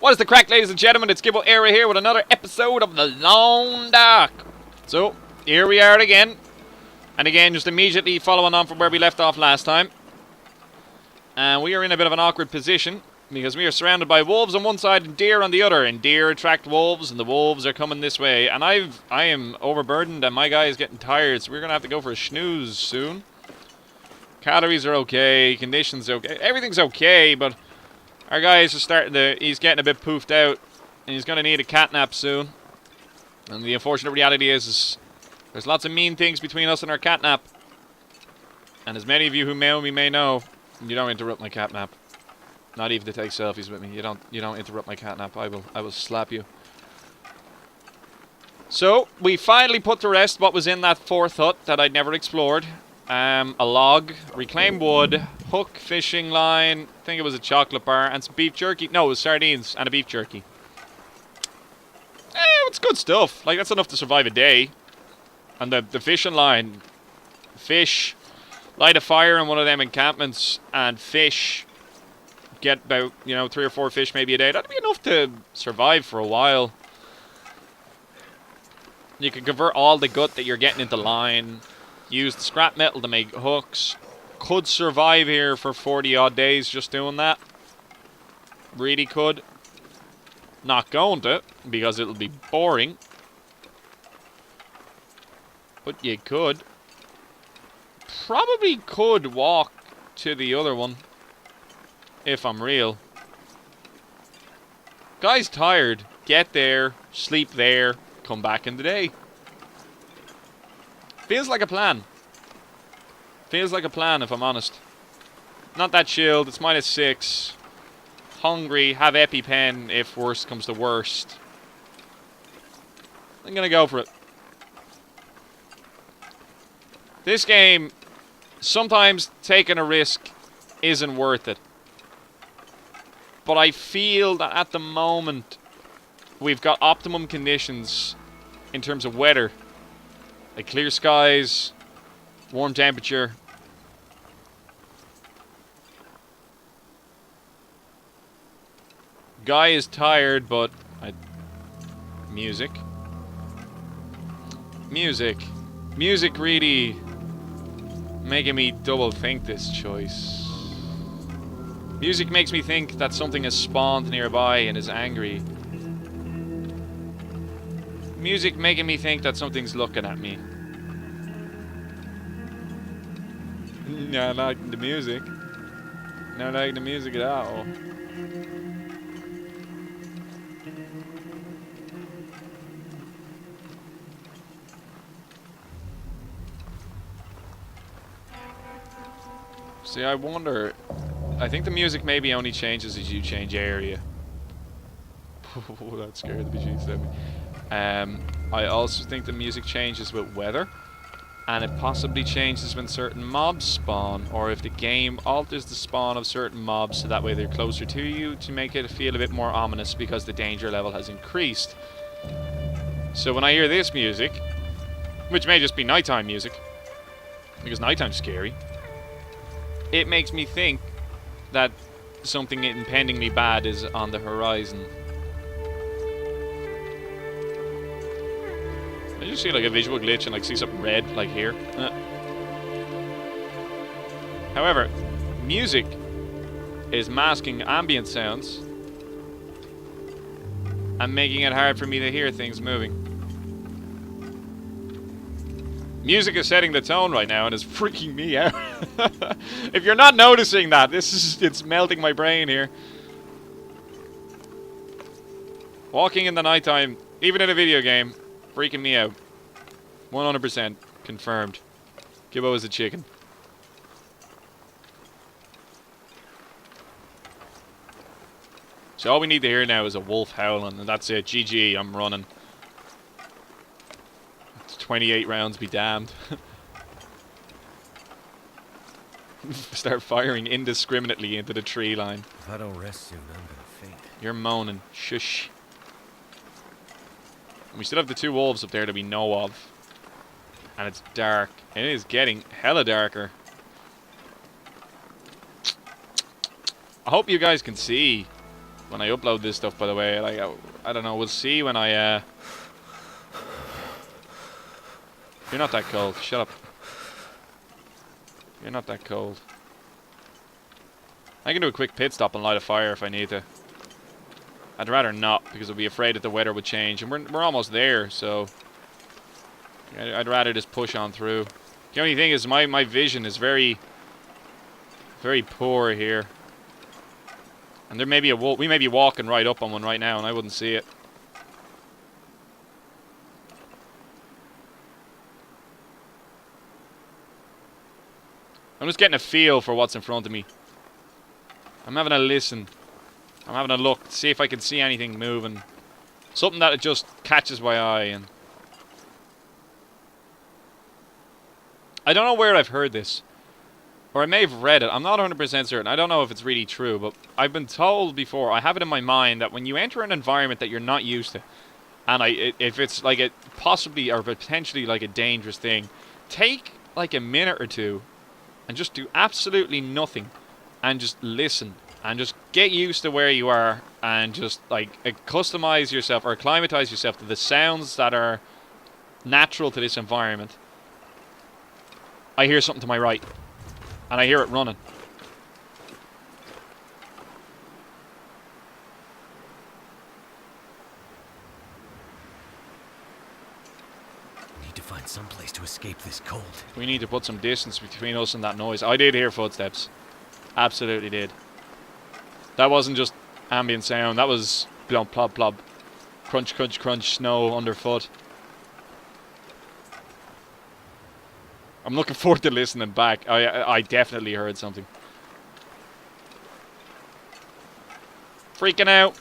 What is the crack, ladies and gentlemen? It's Gibboeire here with another episode of The Long Dark. So, here we are again. And again, just immediately following on from where we left off last time. And we are in a bit of an awkward position, because we are surrounded by wolves on one side and deer on the other. And deer attract wolves, and the wolves are coming this way. And I am overburdened, and my guy is getting tired, so we're going to have to go for a snooze soon. Calories are okay, conditions okay, everything's okay, but our guy is just starting to, he's getting a bit poofed out, and he's going to need a cat nap soon. And the unfortunate reality is there's lots of mean things between us and our cat nap. And as many of you who know me may know, you don't interrupt my cat nap. Not even to take selfies with me. You don't interrupt my cat nap. I will slap you. So, we finally put to rest what was in that fourth hut that I'd never explored. A log, reclaimed wood, hook, fishing line, I think it was a chocolate bar, and some beef jerky. No, it was sardines and a beef jerky. It's good stuff. Like, that's enough to survive a day. And the fishing line, fish, light a fire in one of them encampments, and fish, get about, 3 or 4 fish maybe a day. That'd be enough to survive for a while. You can convert all the gut that you're getting into line. Use the scrap metal to make hooks. Could survive here for 40 odd days just doing that. Really could. Not going to, because it'll be boring. But you could. Probably could walk to the other one. If I'm real. Guy's tired. Get there. Sleep there. Come back in the day. Feels like a plan. Feels like a plan, if I'm honest. Not that chilled. It's -6. Hungry. Have EpiPen if worst comes to worst. I'm gonna go for it. This game, sometimes taking a risk isn't worth it. But I feel that at the moment, we've got optimum conditions in terms of weather. Like clear skies, warm temperature. Guy is tired, but music. Music really making me double think this choice. Music makes me think that something has spawned nearby and is angry. Music making me think that something's looking at me. Not liking the music. Not liking the music at all. See, I wonder. I think the music maybe only changes as you change area. Oh, that scared the bejesus out of me. I also think the music changes with weather, and it possibly changes when certain mobs spawn, or if the game alters the spawn of certain mobs so that way they're closer to you to make it feel a bit more ominous because the danger level has increased. So when I hear this music, which may just be nighttime music, because nighttime's scary, it makes me think that something impendingly bad is on the horizon. I just see like a visual glitch and like see something red like here. However, music is masking ambient sounds and making it hard for me to hear things moving. Music is setting the tone right now and is freaking me out. If you're not noticing that, it's melting my brain here. Walking in the nighttime, even in a video game, freaking me out. 100% confirmed. Gibbo is a chicken. So all we need to hear now is a wolf howling, and that's it. GG, I'm running. 28 rounds be damned. Start firing indiscriminately into the tree line. If I don't rest soon, I'm gonna faint. You're moaning. Shush. And we still have the 2 wolves up there that we know of. And it's dark. It is getting hella darker. I hope you guys can see. when I upload this stuff, by the way. Like, I don't know, we'll see when I, You're not that cold, shut up. You're not that cold. I can do a quick pit stop and light a fire if I need to. I'd rather not, because I'd be afraid that the weather would change. And we're almost there, so... I'd rather just push on through. The only thing is my vision is very poor here. And there may be a wolf. We may be walking right up on one right now and I wouldn't see it. I'm just getting a feel for what's in front of me. I'm having a listen. I'm having a look to see if I can see anything moving. Something that just catches my eye. And I don't know where I've heard this. Or I may have read it. I'm not 100% certain. I don't know if it's really true. But I've been told before, I have it in my mind, that when you enter an environment that you're not used to, and if it's like a possibly or potentially like a dangerous thing, take like a minute or two and just do absolutely nothing and just listen and just get used to where you are and just like customize yourself or acclimatize yourself to the sounds that are natural to this environment. I hear something to my right and I hear it running. Find some place to escape this cold. We need to put some distance between us and that noise. I did hear footsteps. Absolutely did. That wasn't just ambient sound. That was plop, plop, plop. Crunch, crunch, crunch, snow underfoot. I'm looking forward to listening back. I definitely heard something. Freaking out.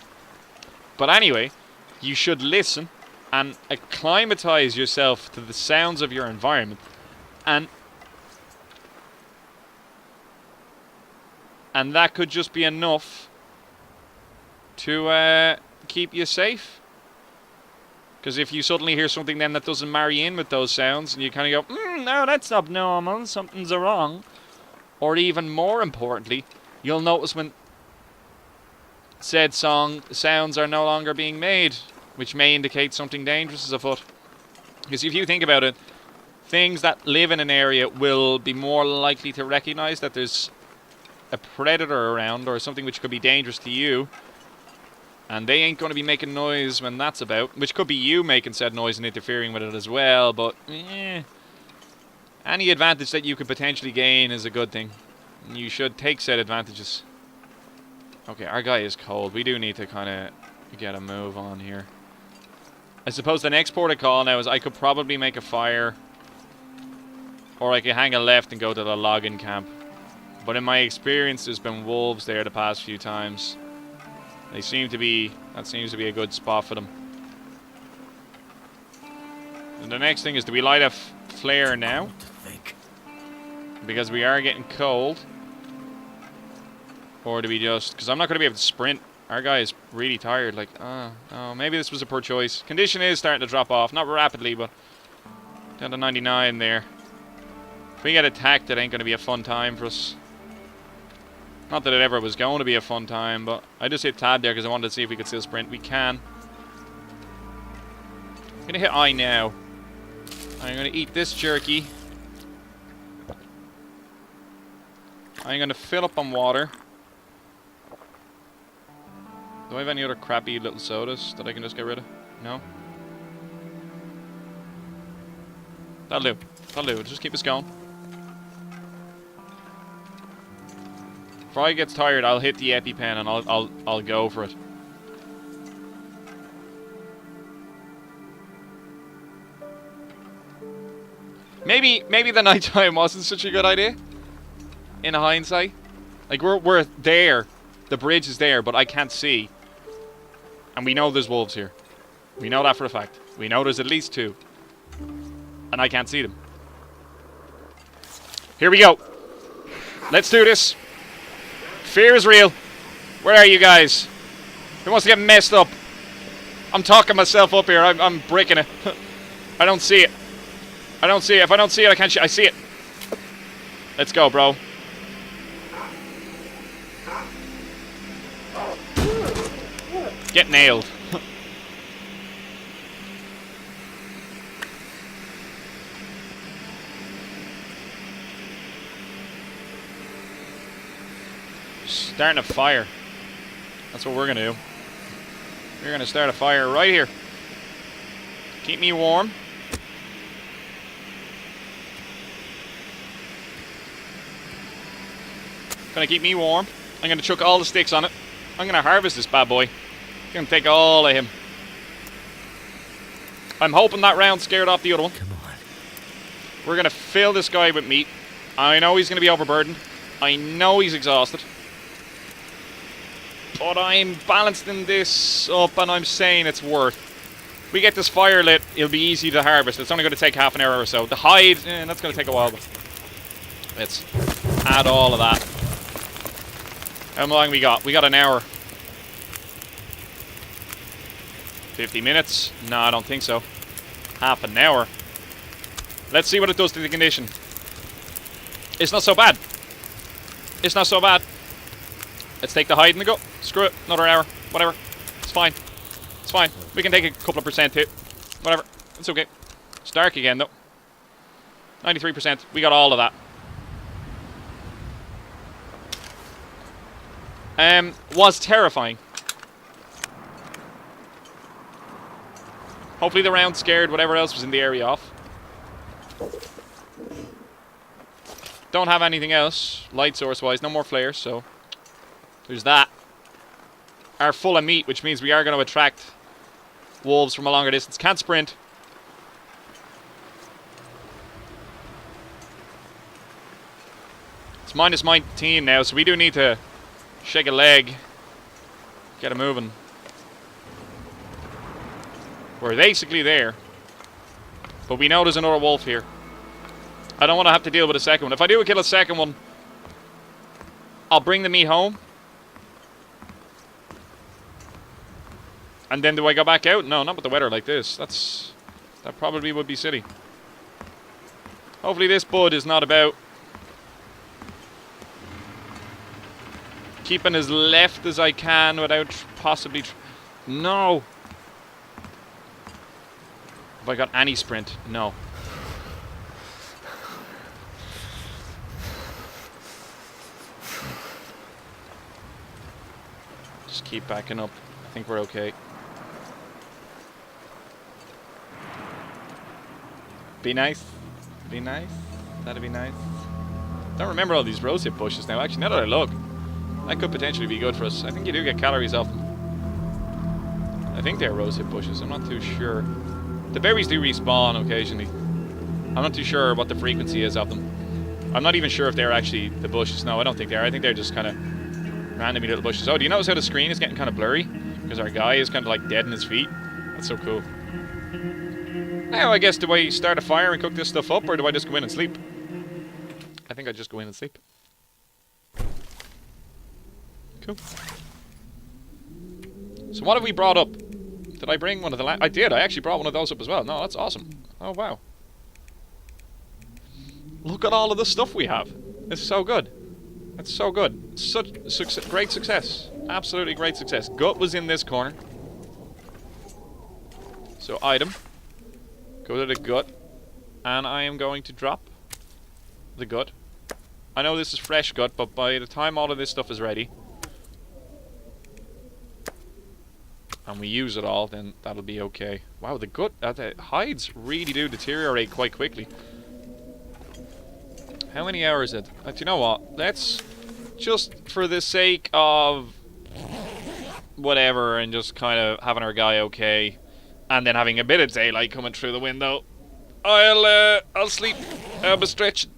But anyway, you should listen and acclimatize yourself to the sounds of your environment, and that could just be enough to keep you safe. Because if you suddenly hear something then that doesn't marry in with those sounds, and you kind of go, no, that's not normal, something's wrong. Or even more importantly, you'll notice when said sounds are no longer being made, which may indicate something dangerous is afoot. Because if you think about it, things that live in an area will be more likely to recognize that there's a predator around or something which could be dangerous to you. And they ain't going to be making noise when that's about, which could be you making said noise and interfering with it as well, but any advantage that you could potentially gain is a good thing. And you should take said advantages. Okay, our guy is cold. We do need to kind of get a move on here. I suppose the next port of call now is I could probably make a fire, or I could hang a left and go to the logging camp. But in my experience, there's been wolves there the past few times. That seems to be a good spot for them. And the next thing is, do we light a flare now? Because we are getting cold. Or do we just... Because I'm not going to be able to sprint. Our guy is really tired. Like, oh, maybe this was a poor choice. Condition is starting to drop off. Not rapidly, but down to 99 there. If we get attacked, it ain't going to be a fun time for us. Not that it ever was going to be a fun time, but I just hit tab there because I wanted to see if we could still sprint. We can. I'm going to hit I now. I'm going to eat this jerky. I'm going to fill up on water. Do I have any other crappy little sodas that I can just get rid of? No? That'll do. That'll do. Just keep us going. If I gets tired, I'll hit the EpiPen and I'll go for it. Maybe the nighttime wasn't such a good idea. In hindsight, like we're there, the bridge is there, but I can't see. And we know there's wolves here. We know that for a fact. We know there's at least 2. And I can't see them. Here we go. Let's do this. Fear is real. Where are you guys? Who wants to get messed up? I'm talking myself up here. I'm breaking it. I don't see it. I don't see it. If I don't see it, I can't I see it. Let's go, bro. Get nailed. Starting a fire. That's what we're gonna do. We're gonna start a fire right here. Keep me warm. Gonna keep me warm. I'm gonna chuck all the sticks on it. I'm gonna harvest this bad boy. Gonna take all of him. I'm hoping that round scared off the other one. Come on. We're gonna fill this guy with meat. I know he's gonna be overburdened. I know he's exhausted. But I'm balancing this up and I'm saying it's worth. We get this fire lit, it'll be easy to harvest. It's only going to take half an hour or so. The hide, that's going to take a while. Let's add all of that. How long we got? We got an hour. 50 minutes? No, I don't think so. Half an hour. Let's see what it does to the condition. It's not so bad. It's not so bad. Let's take the hide and the go. Screw it. Another hour. Whatever. It's fine. It's fine. We can take a couple of percent hit. Whatever. It's okay. It's dark again though. 93%. We got all of that. Was terrifying. Hopefully the round scared whatever else was in the area off. Don't have anything else, light source wise, no more flares, so there's that. Are full of meat, which means we are going to attract wolves from a longer distance. Can't sprint. It's minus 19 now, so we do need to shake a leg, get it moving. We're basically there, but we know there's another wolf here. I don't want to have to deal with a second one. If I do kill a second one, I'll bring the meat home. And then do I go back out? No, not with the weather like this. That probably would be silly. Hopefully this bud is not about keeping as left as I can without possibly... No! Have I got any sprint? No. Just keep backing up. I think we're okay. Be nice. Be nice. That'd be nice. Don't remember all these rosehip bushes now. Actually, now that I look, that could potentially be good for us. I think you do get calories off them. I think they're rosehip bushes. I'm not too sure. The berries do respawn occasionally. I'm not too sure what the frequency is of them. I'm not even sure if they're actually the bushes. No, I don't think they are. I think they're just kind of randomly little bushes. Oh, do you notice how the screen is getting kind of blurry? Because our guy is kind of like dead in his feet. That's so cool. Now, I guess, do I start a fire and cook this stuff up, or do I just go in and sleep? I think I just go in and sleep. Cool. So what have we brought up? Did I bring one of the... I did. I actually brought one of those up as well. No, that's awesome. Oh, wow. Look at all of the stuff we have. It's so good. It's so good. Such great success. Absolutely great success. Gut was in this corner. So, item. Go to the gut. And I am going to drop the gut. I know this is fresh gut, but by the time all of this stuff is ready, and we use it all, then that'll be okay. Wow, the gut, the hides really do deteriorate quite quickly. How many hours is it? Do you know what? Let's, just for the sake of whatever, and just kind of having our guy okay, and then having a bit of daylight coming through the window, I'll sleep. I'll be stretching.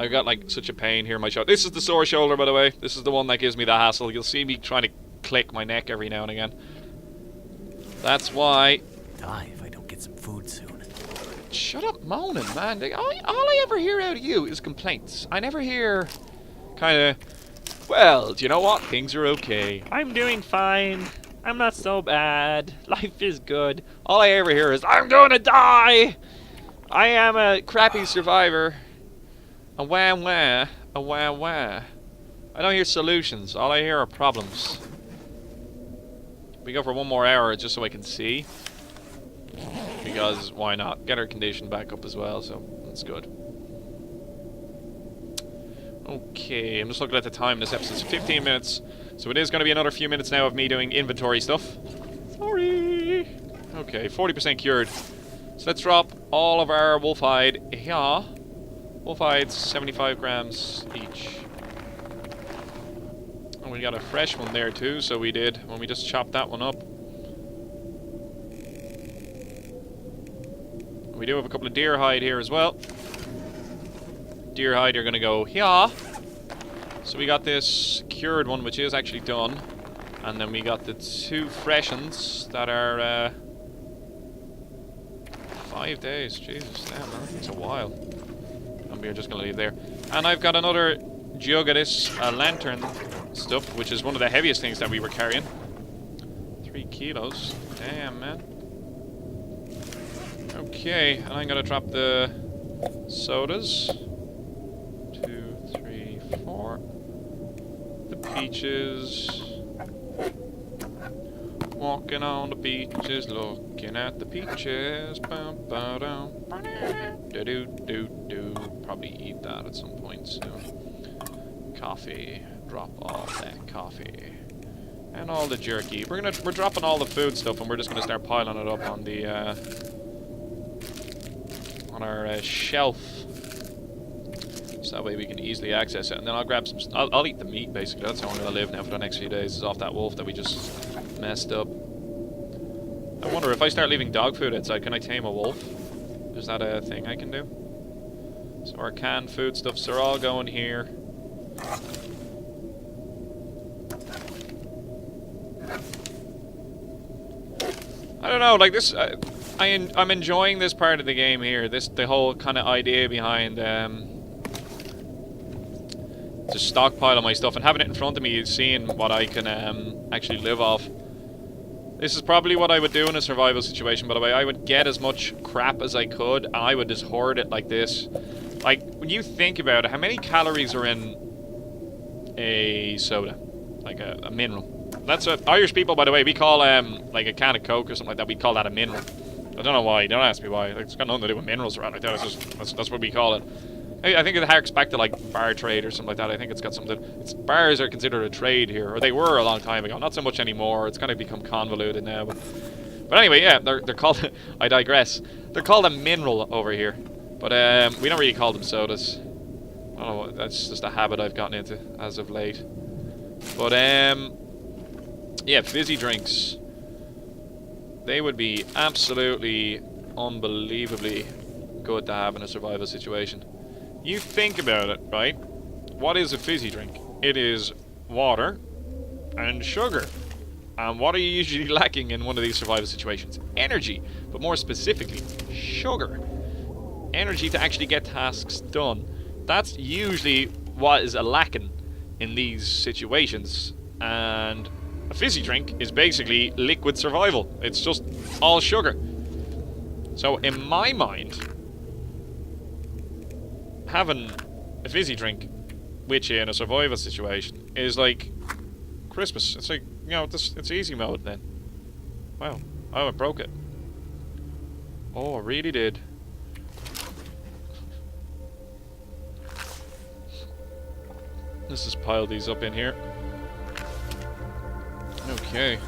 I've got like such a pain here in my shoulder. This is the sore shoulder, by the way. This is the one that gives me the hassle. You'll see me trying to click my neck every now and again. That's why. Die if I don't get some food soon. Shut up moaning, man. All I ever hear out of you is complaints. I never hear kind of, well, do you know what? Things are okay. I'm doing fine. I'm not so bad. Life is good. All I ever hear is, I'm gonna die! I am a crappy survivor. A wah wah. A wah wah. I don't hear solutions. All I hear are problems. We go for 1 more hour just so I can see. Because why not? Get our condition back up as well, so that's good. Okay, I'm just looking at the time. This episode's 15 minutes. So it is going to be another few minutes now of me doing inventory stuff. Sorry. Okay, 40% cured. So let's drop all of our wolf hide here. Wolf hides, 75 grams each. And we got a fresh one there too, so we did when we just chopped that one up. We do have a couple of deer hide here as well. Deer hide are going to go here. So we got this cured one, which is actually done. And then we got the 2 fresh ones that are 5 days. Jesus, damn, that takes a while. And we're just going to leave there. And I've got another jug of this lantern stuff, which is one of the heaviest things that we were carrying. 3 kilos. Damn, man. Okay, and I'm going to drop the sodas. 2, 3, 4. The peaches. Walking on the beaches, looking at the peaches. Do-do-do-do. Probably eat that at some point soon. Coffee. Drop all that coffee. And all the jerky. We're dropping all the food stuff, and we're just gonna start piling it up on the on our shelf, so that way we can easily access it. And then I'll grab some. I'll eat the meat basically. That's how I'm gonna live now for the next few days. Is off that wolf that we just messed up. I wonder if I start leaving dog food outside, can I tame a wolf? Is that a thing I can do? So our canned food stuffs are all going here. I don't know, like this, I'm enjoying this part of the game here. The whole kind of idea behind just stockpiling my stuff and having it in front of me, seeing what I can actually live off. This is probably what I would do in a survival situation, by the way. I would get as much crap as I could, and I would just hoard it like this. Like, when you think about it, how many calories are in a soda? Like a mineral. That's what Irish people, by the way, we call like a can of Coke or something like that, we call that a mineral. I don't know why, don't ask me why. Like, it's got nothing to do with minerals around like that, it's just, that's what we call it. I think it harks back to like bar trade or something like that. I think it's got something. Bars are considered a trade here, or they were a long time ago. Not so much anymore. It's kind of become convoluted now. But anyway, yeah, they're called. I digress. They're called a mineral over here, but we don't really call them sodas. I don't know. That's just a habit I've gotten into as of late. But yeah, fizzy drinks. They would be absolutely, unbelievably good to have in a survival situation. You think about it, right? What is a fizzy drink? It is water and sugar. And what are you usually lacking in one of these survival situations? Energy, but more specifically, sugar. Energy to actually get tasks done. That's usually what is lacking in these situations. And a fizzy drink is basically liquid survival. It's just all sugar. So in my mind, having a fizzy drink, which in a survival situation is like Christmas. It's like, you know, it's easy mode then. Wow. Oh, I broke it. Oh, I really did. Let's just pile these up in here. Okay.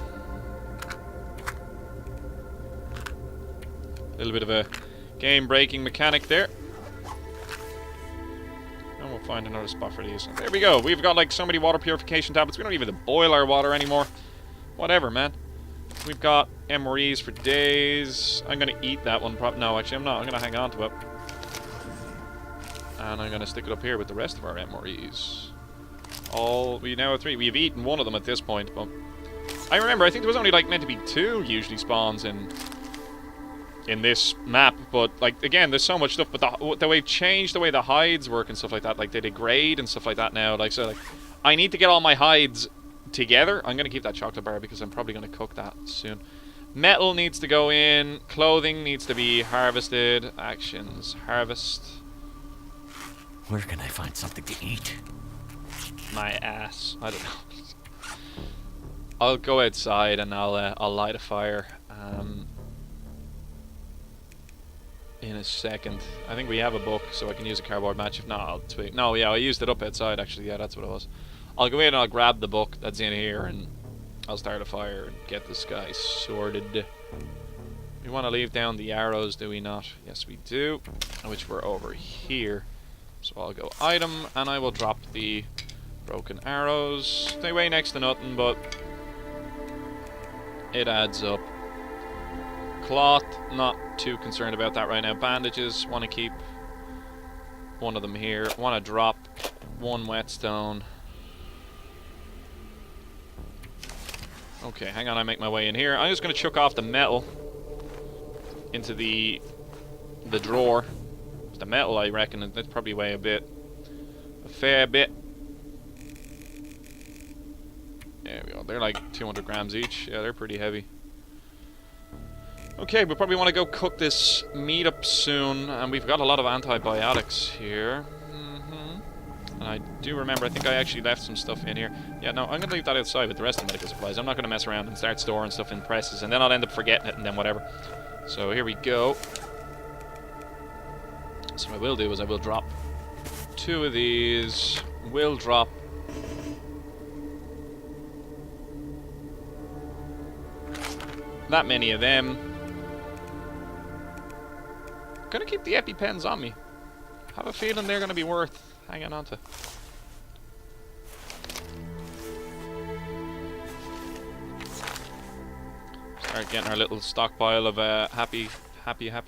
A little bit of a game-breaking mechanic there. And we'll find another spot for these. There we go. We've got like so many water purification tablets. We don't even boil our water anymore. Whatever, man. We've got MREs for days. I'm going to eat that one. No, actually I'm not. I'm going to hang on to it. And I'm going to stick it up here with the rest of our MREs. We now have 3. We've eaten one of them at this point, but I remember, I think there was only like meant to be 2 usually spawns in this map, but like again, there's so much stuff. But the way they've changed the way the hides work and stuff like that, like they degrade and stuff like that now. Like so, like I need to get all my hides together. I'm gonna keep that chocolate bar because I'm probably gonna cook that soon. Metal needs to go in. Clothing needs to be harvested. Actions harvest. Where can I find something to eat? My ass. I don't know. I'll go outside and I'll light a fire in a second. I think we have a book, so I can use a cardboard match. If not, I'll tweak. No, yeah, I used it up outside actually. Yeah, that's what it was. I'll go in and I'll grab the book that's in here and I'll start a fire and get this guy sorted. We want to leave down the arrows, do we not? Yes, we do. Which were over here. So I'll go item and I will drop the broken arrows. They weigh next to nothing, but it adds up. Cloth, not too concerned about that right now. Bandages, want to keep one of them here. Want to drop one whetstone. Okay, hang on, I make my way in here. I'm just going to chuck off the metal into the drawer. The metal, I reckon, that's probably weigh a fair bit. There we go. They're like 200 grams each. Yeah, they're pretty heavy. Okay, we probably want to go cook this meat up soon, and we've got a lot of antibiotics here. And I do remember, I think I actually left some stuff in here. Yeah, no, I'm going to leave that outside with the rest of the medical supplies. I'm not going to mess around and start storing stuff in presses, and then I'll end up forgetting it, and then whatever. So here we go. So what I will do is I will drop 2 of these. We'll drop that many of them. Gonna keep the EpiPens on me. Have a feeling they're gonna be worth hanging on to. Start getting our little stockpile of happy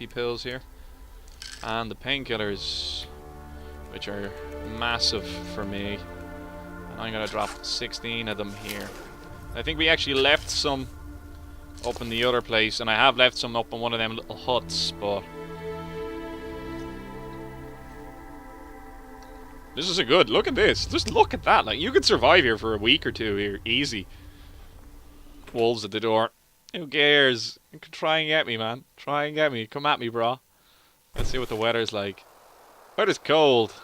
pills here. And the painkillers, which are massive for me. And I'm gonna drop 16 of them here. I think we actually left some up in the other place, and I have left some up in one of them little huts, but this is a good, look at this, just look at that, like, you could survive here for a week or two here, easy. Wolves at the door, who cares, you can try and get me, man, try and get me, come at me, bro. Let's see what the weather's like. Weather's cold,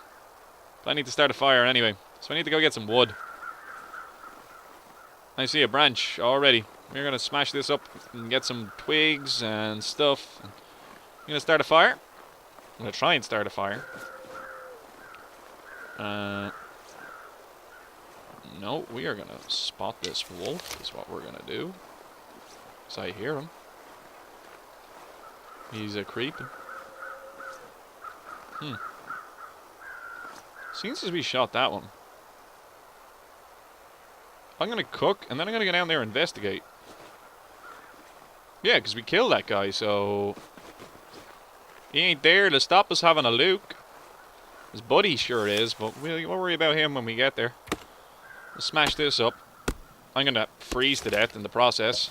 but I need to start a fire anyway, so I need to go get some wood. I see a branch already. We're gonna smash this up and get some twigs and stuff. I'm gonna start a fire. I'm gonna try and start a fire. No, we are gonna spot this wolf, is what we're gonna do. Because I hear him. He's a creeping. Seems as we shot that one. I'm gonna cook, and then I'm gonna go down there and investigate. Yeah, because we killed that guy, so he ain't there to stop us having a look. His buddy sure is, but we'll worry about him when we get there. Let's smash this up. I'm gonna freeze to death in the process.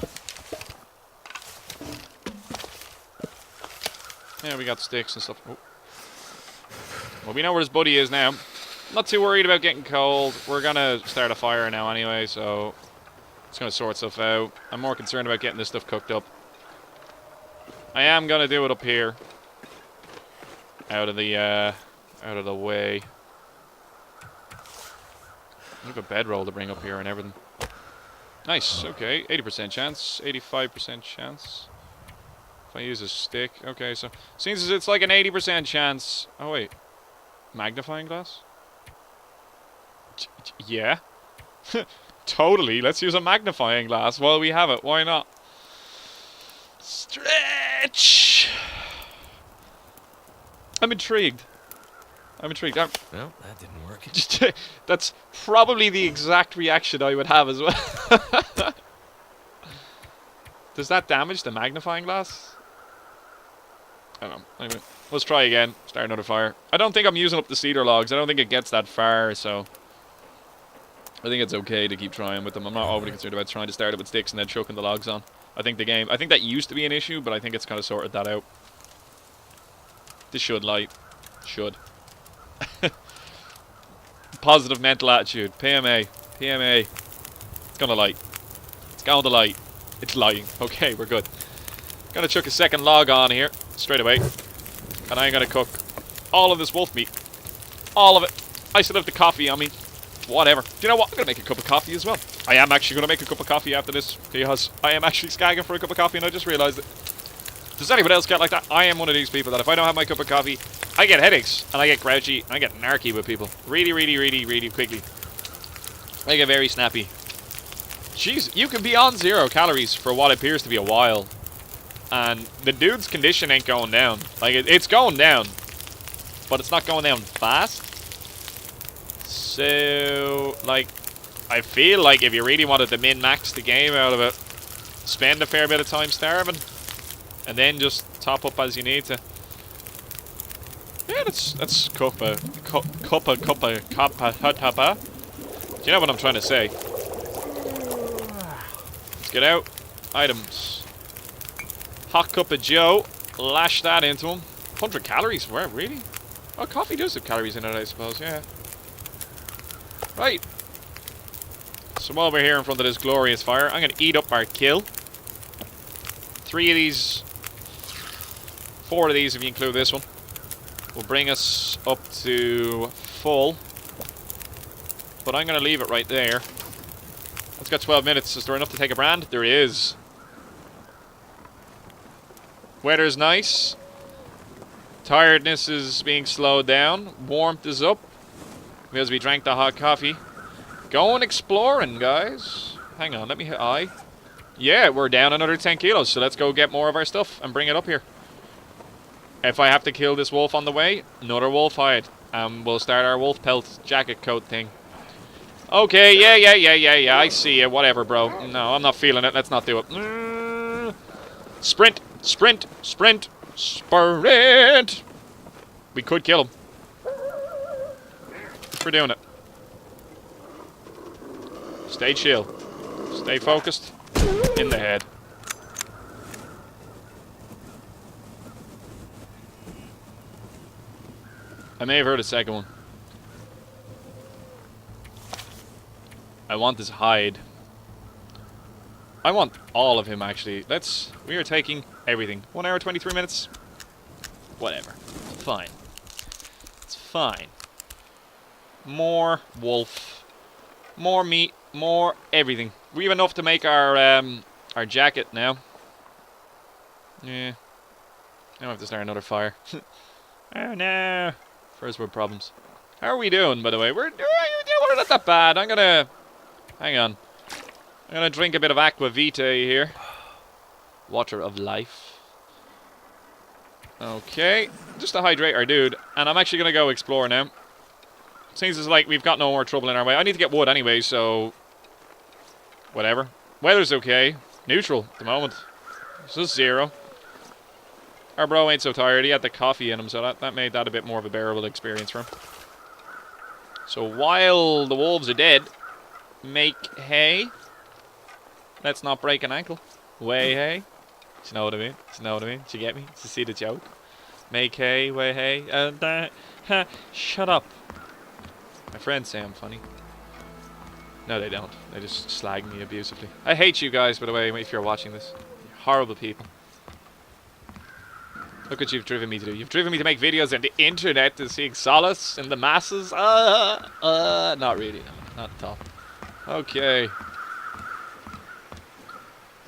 Yeah, we got sticks and stuff. Oh. Well, we know where his buddy is now. Not too worried about getting cold. We're gonna start a fire now anyway, so it's gonna sort stuff out. I'm more concerned about getting this stuff cooked up. I am gonna do it up here, out of the way. I have a bedroll to bring up here and everything. Nice. Okay, 80% chance, 85% chance. If I use a stick, okay. So seems as it's like an 80% chance. Oh wait, magnifying glass. Yeah. Totally. Let's use a magnifying glass while we have it. Why not? Stretch! I'm intrigued. Well, that didn't work. That's probably the exact reaction I would have as well. Does that damage the magnifying glass? I don't know. Anyway, let's try again. Start another fire. I don't think I'm using up the cedar logs. I don't think it gets that far, so I think it's okay to keep trying with them. I'm not overly concerned about trying to start it with sticks and then chucking the logs on. I think that used to be an issue, but I think it's kind of sorted that out. This should light. Should. Positive mental attitude. PMA. PMA. It's gonna light. It's going to light. It's lighting. Okay, we're good. Gonna chuck a second log on here, straight away. And I'm gonna cook all of this wolf meat. All of it. I still have the coffee on me. Whatever. Do you know what? I'm going to make a cup of coffee as well. I am actually going to make a cup of coffee after this, because I am actually skagging for a cup of coffee, and I just realised it. Does anyone else get like that? I am one of these people that if I don't have my cup of coffee, I get headaches, and I get grouchy, and I get narky with people. Really, really, really, really quickly. I get very snappy. Jeez, you can be on 0 calories for what appears to be a while. And the dude's condition ain't going down. Like, it's going down. But it's not going down fast. So, like, I feel like if you really wanted to min-max the game out of it, spend a fair bit of time starving. And then just top up as you need to. Yeah, that's cuppa. Do you know what I'm trying to say? Let's get out. Items. Hot cup of Joe. Lash that into him. 100 calories. Where? Really? Oh, coffee does have calories in it, I suppose. Yeah. Right. So while we're here in front of this glorious fire, I'm going to eat up our kill. 3 of these. 4 of these if you include this one. Will bring us up to full. But I'm going to leave it right there. It's got 12 minutes. Is there enough to take a brand? There is. Weather's nice. Tiredness is being slowed down. Warmth is up. Because we drank the hot coffee. Going exploring, guys. Hang on, let me hit I. Yeah, we're down another 10 kilos. So let's go get more of our stuff and bring it up here. If I have to kill this wolf on the way, another wolf hide. We'll start our wolf pelt jacket coat thing. Okay, yeah, I see it. Whatever, bro. No, I'm not feeling it. Let's not do it. Sprint, sprint, sprint, sprint. We could kill him. We're doing it. Stay chill. Stay focused. In the head. I may have heard a second one. I want this hide. I want all of him, actually. We are taking everything. 1 hour, 23 minutes. Whatever. It's fine. It's fine. More wolf. More meat. More everything. We have enough to make our jacket now. Yeah. Now I have to start another fire. Oh no. First world problems. How are we doing, by the way? We're not that bad. I'm gonna... Hang on. I'm gonna drink a bit of aqua vitae here. Water of life. Okay. Just to hydrate our dude. And I'm actually gonna go explore now. Seems as like we've got no more trouble in our way. I need to get wood anyway, so... Whatever. Weather's okay. Neutral at the moment. It's just 0. Our bro ain't so tired. He had the coffee in him, so that made that a bit more of a bearable experience for him. So while the wolves are dead, make hay. Let's not break an ankle. Way hay. Do you know what I mean? Do you know what I mean? Do you get me? Do you see the joke? Make hay, way hay. Shut up. My friends say I'm funny. No, they don't. They just slag me abusively. I hate you guys, by the way, if you're watching this. You're horrible people. Look what you've driven me to do. You've driven me to make videos on the internet to seek solace in the masses. Not really, no. Not at all. Okay.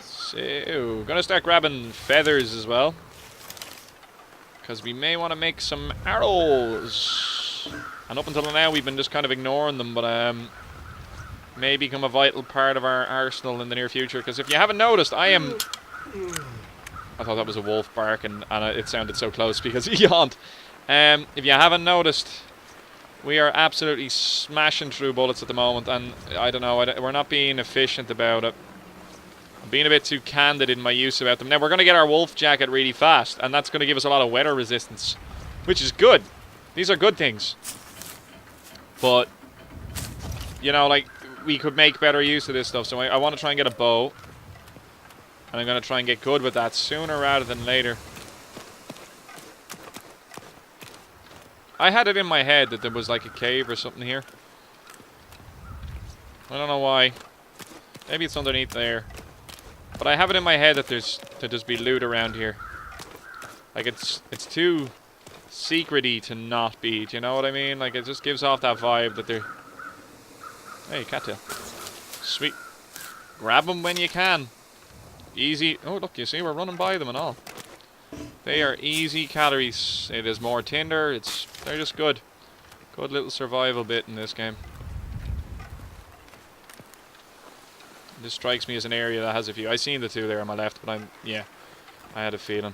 So, gonna start grabbing feathers as well. Because we may want to make some arrows. And up until now, we've been just kind of ignoring them, but may become a vital part of our arsenal in the near future. Because if you haven't noticed, I thought that was a wolf barking, and it sounded so close because he yawned. If you haven't noticed, we are absolutely smashing through bullets at the moment, and I don't know, we're not being efficient about it. I'm being a bit too candid in my use about them. Now, we're going to get our wolf jacket really fast, and that's going to give us a lot of weather resistance, which is good. These are good things. But, you know, like, we could make better use of this stuff, so I want to try and get a bow. And I'm going to try and get good with that sooner rather than later. I had it in my head that there was like a cave or something here. I don't know why. Maybe it's underneath there. But I have it in my head that there's just be loot around here. Like it's too secret-y to not be. Do you know what I mean? Like it just gives off that vibe that there Hey, cattail. Sweet. Grab them when you can. Easy. Oh, look, you see, we're running by them and all. They are easy calories. It is more tender. They're just good. Good little survival bit in this game. This strikes me as an area that has a few. I seen the two there on my left, but yeah, I had a feeling.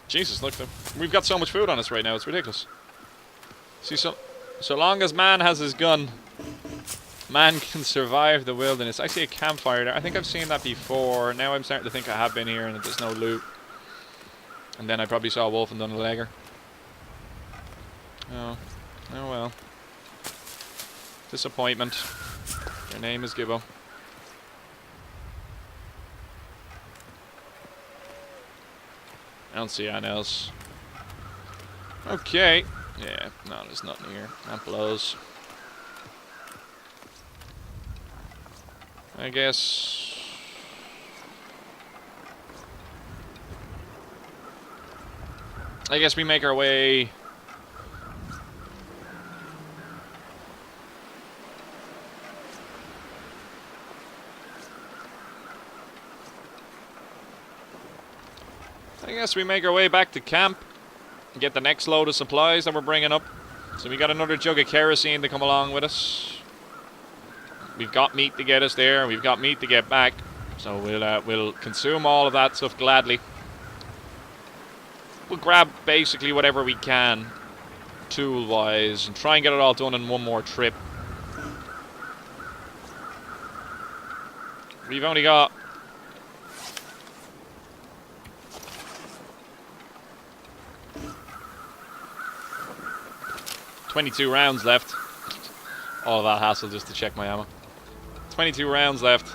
Jesus, look, we've got so much food on us right now. It's ridiculous. See, so long as man has his gun, man can survive the wilderness. I see a campfire there. I think I've seen that before. Now I'm starting to think I have been here and there's no loot. And then I probably saw a wolf and done a legger. Oh well. Disappointment. Your name is Gibboeire. I don't see anything else. Okay. Yeah, no, there's nothing here. That blows. I guess we make our way. I guess we make our way back to camp and get the next load of supplies that we're bringing up. So we got another jug of kerosene to come along with us. We've got meat to get us there. We've got meat to get back. So we'll consume all of that stuff gladly. We'll grab basically whatever we can, tool-wise, and try and get it all done in one more trip. We've only got 22 rounds left. All of that hassle just to check my ammo. 22 rounds left.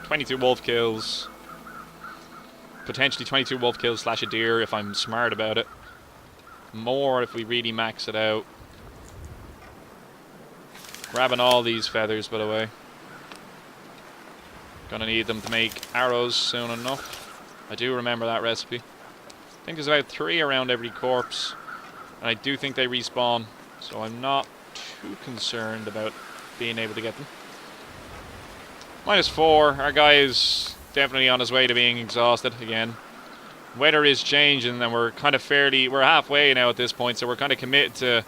22 wolf kills. Potentially 22 wolf kills slash a deer if I'm smart about it. More if we really max it out. Grabbing all these feathers, by the way. Gonna need them to make arrows soon enough. I do remember that recipe. I think there's about 3 around every corpse. And I do think they respawn. So I'm not too concerned about being able to get them. -4. Our guy is definitely on his way to being exhausted again. Weather is changing and we're kind of we're halfway now at this point, so we're kind of committed to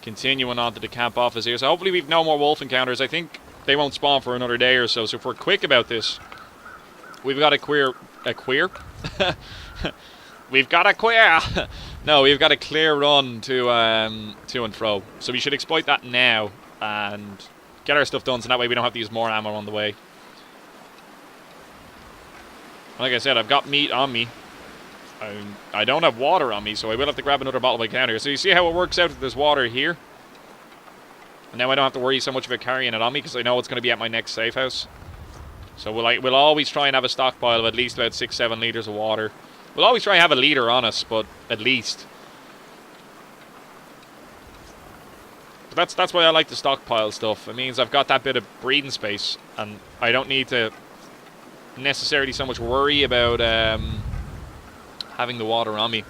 continuing on to the camp office here. So hopefully we've no more wolf encounters. I think they won't spawn for another day or so. So if we're quick about this, we've got we've got a queer. No, we've got a clear run to and fro. So we should exploit that now and get our stuff done, so that way we don't have to use more ammo on the way. Like I said, I've got meat on me. I don't have water on me, so I will have to grab another bottle of counter. So you see how it works out if there's water here? And now I don't have to worry so much about carrying it on me, because I know it's going to be at my next safe house. So we'll always try and have a stockpile of at least about 6-7 litres of water. We'll always try and have a litre on us, but at least. But that's why I like to stockpile stuff. It means I've got that bit of breathing space, and I don't need to necessarily so much worry about having the water on me.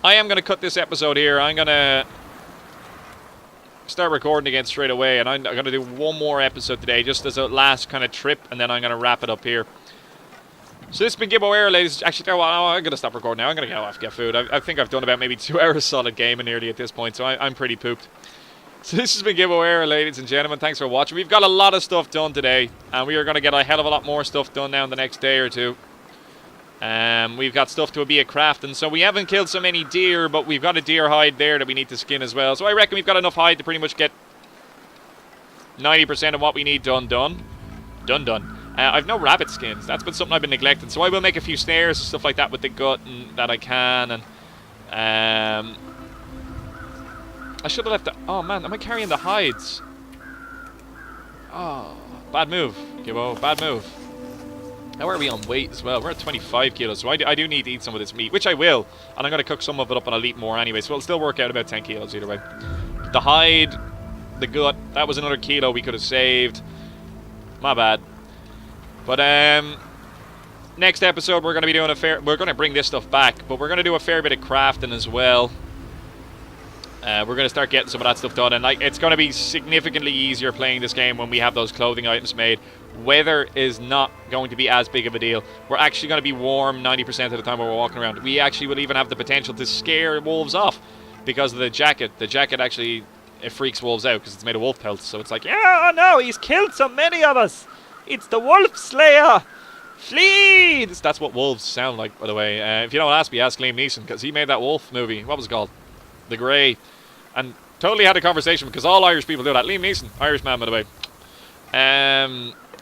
I am going to cut this episode here. I'm going to start recording again straight away, and I'm going to do one more episode today, just as a last kind of trip, and then I'm going to wrap it up here. So this has been Gibboeire, ladies. Actually, I'm going to stop recording now. I'm going to go off and get food. I think I've done about maybe 2 hours solid gaming nearly at this point, so I'm pretty pooped. So this has been Gibboeire, ladies and gentlemen. Thanks for watching. We've got a lot of stuff done today, and we are going to get a hell of a lot more stuff done now in the next day or two. We've got stuff to be a crafting, so we haven't killed so many deer, but we've got a deer hide there that we need to skin as well. So I reckon we've got enough hide to pretty much get 90% of what we need done. I've no rabbit skins. That's been something I've been neglecting. So I will make a few snares and stuff like that with the gut and that I can. And I should have left the... Oh man, am I carrying the hides? Oh, bad move, Gibbo. Bad move. How are we on weight as well? We're at 25 kilos, so I do need to eat some of this meat, which I will. And I'm going to cook some of it up and I'll eat more anyway. So it'll still work out about 10 kilos either way. The hide, the gut, that was another kilo we could have saved. My bad. But next episode we're going to be doing we're going to bring this stuff back, but we're going to do a fair bit of crafting as well. We're going to start getting some of that stuff done, and like it's going to be significantly easier playing this game when we have those clothing items made. Weather is not going to be as big of a deal. We're actually going to be warm 90% of the time when we're walking around. We actually will even have the potential to scare wolves off because of the jacket. The jacket actually, it freaks wolves out because it's made of wolf pelts. So it's like, yeah, oh no, he's killed so many of us. It's the wolf slayer. Flee! That's what wolves sound like, by the way. If you don't ask me, ask Liam Neeson, because he made that wolf movie. What was it called? The Grey. And totally had a conversation, because all Irish people do that. Liam Neeson, Irish man, by the way.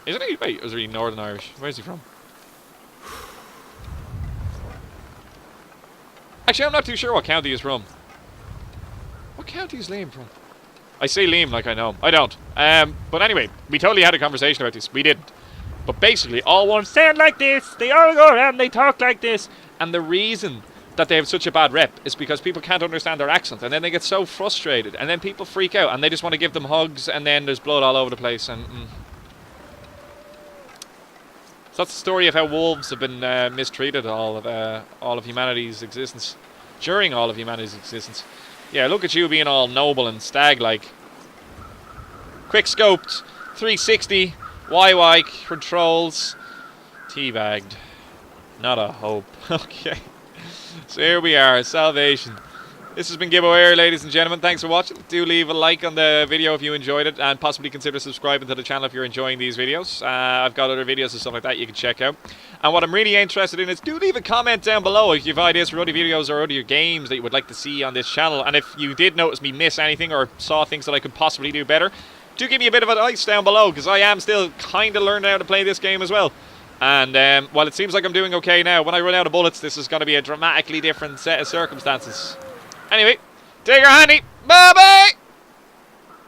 Isn't he? Wait, is he Northern Irish? Where's he from? Actually, I'm not too sure what county he's from. What county is Liam from? I say Liam like I know him. I don't. But anyway, we totally had a conversation about this. We didn't. But basically, all ones sound like this. They all go around, they talk like this. And the reason that they have such a bad rep is because people can't understand their accent. And then they get so frustrated. And then people freak out. And they just want to give them hugs. And then there's blood all over the place. And So that's the story of how wolves have been mistreated all of humanity's existence. During all of humanity's existence. Yeah, look at you being all noble and stag-like. Quick scoped, 360, YY controls, teabagged. Not a hope. Okay. So here we are, salvation. This has been Gibboeire, ladies and gentlemen. Thanks for watching. Do leave a like on the video if you enjoyed it, and possibly consider subscribing to the channel if you're enjoying these videos. I've got other videos and stuff like that you can check out. And what I'm really interested in is do leave a comment down below if you have ideas for other videos or other games that you would like to see on this channel. And if you did notice me miss anything or saw things that I could possibly do better, do give me a bit of advice down below, because I am still kind of learning how to play this game as well. And while it seems like I'm doing okay now, when I run out of bullets, this is going to be a dramatically different set of circumstances. Anyway, take your handy. Bye-bye.